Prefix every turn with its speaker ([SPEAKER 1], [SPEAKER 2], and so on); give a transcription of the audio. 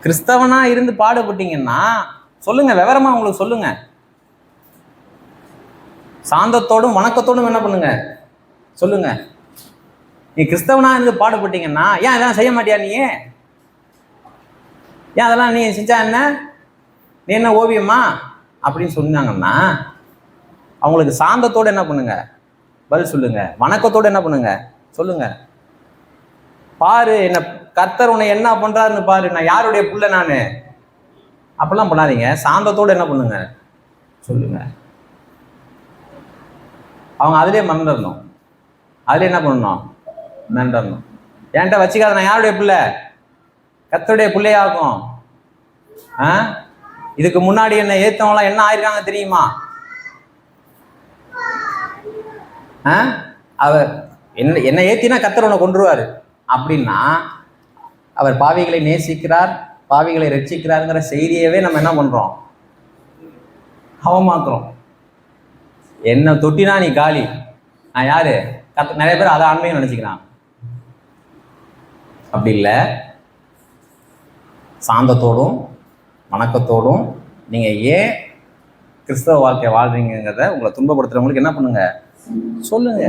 [SPEAKER 1] கிறிஸ்தவனா இருந்து பாடுபட்டீங்கன்னா சொல்லுங்க, விவரமா உங்களுக்கு சொல்லுங்க. சாந்தத்தோடும் வணக்கத்தோடும் என்ன பண்ணுங்க சொல்லுங்க. நீ கிறிஸ்தவனா இருந்து பாடுபட்டீங்கன்னா ஏன் அதெல்லாம் செய்ய மாட்டியா? நீ ஏன் அதெல்லாம் நீ செஞ்சா என்ன? நீ என்ன ஓவியமா அப்படின்னு சொன்னாங்கன்னா அவங்களுக்கு சாந்தத்தோடு என்ன பண்ணுங்க பதில் சொல்லுங்க. வணக்கத்தோடு என்ன பண்ணுங்க சொல்லுங்க. பாரு, என்ன கர்த்தர் உன்னை என்ன பண்றாருன்னு பாரு, நான் யாருடைய புள்ள நானு, அப்படிலாம் பண்ணாதீங்க. சாந்தத்தோடு என்ன பண்ணுங்க சொல்லுங்க. அவங்க அதுலேயே மறந்துடணும். அதுலேயே என்ன பண்ணணும்? மறந்துடணும். என்கிட்ட வச்சுக்காத, நான் யாருடைய பிள்ளை? கர்த்தருடைய பிள்ளையாகும். இதுக்கு முன்னாடி என்ன ஏத்தவங்களாம் என்ன ஆயிருக்காங்க தெரியுமா? அவர் என்ன ஏத்தினா கர்த்தர் உன்னை கொன்றுவாரு அப்படின்னா அவர் பாவிகளை நேசிக்கிறார், பாவிகளை ரட்சிக்கிறாருங்கிற செய்தியவே நம்ம என்ன பண்றோம்? அவமாக்குறோம். என்ன தொட்டினா நீ காலி, நான் யாரு? நிறைய பேர் அதை ஆண்மையும் நினைச்சுக்கிறான். அப்படி இல்லை. சாந்தத்தோடும் வணக்கத்தோடும் நீங்க ஏன் கிறிஸ்தவ வாழ்க்கை வாழ்றீங்கிறத உங்களை துன்பப்படுத்துறவங்களுக்கு என்ன பண்ணுங்க சொல்லுங்க.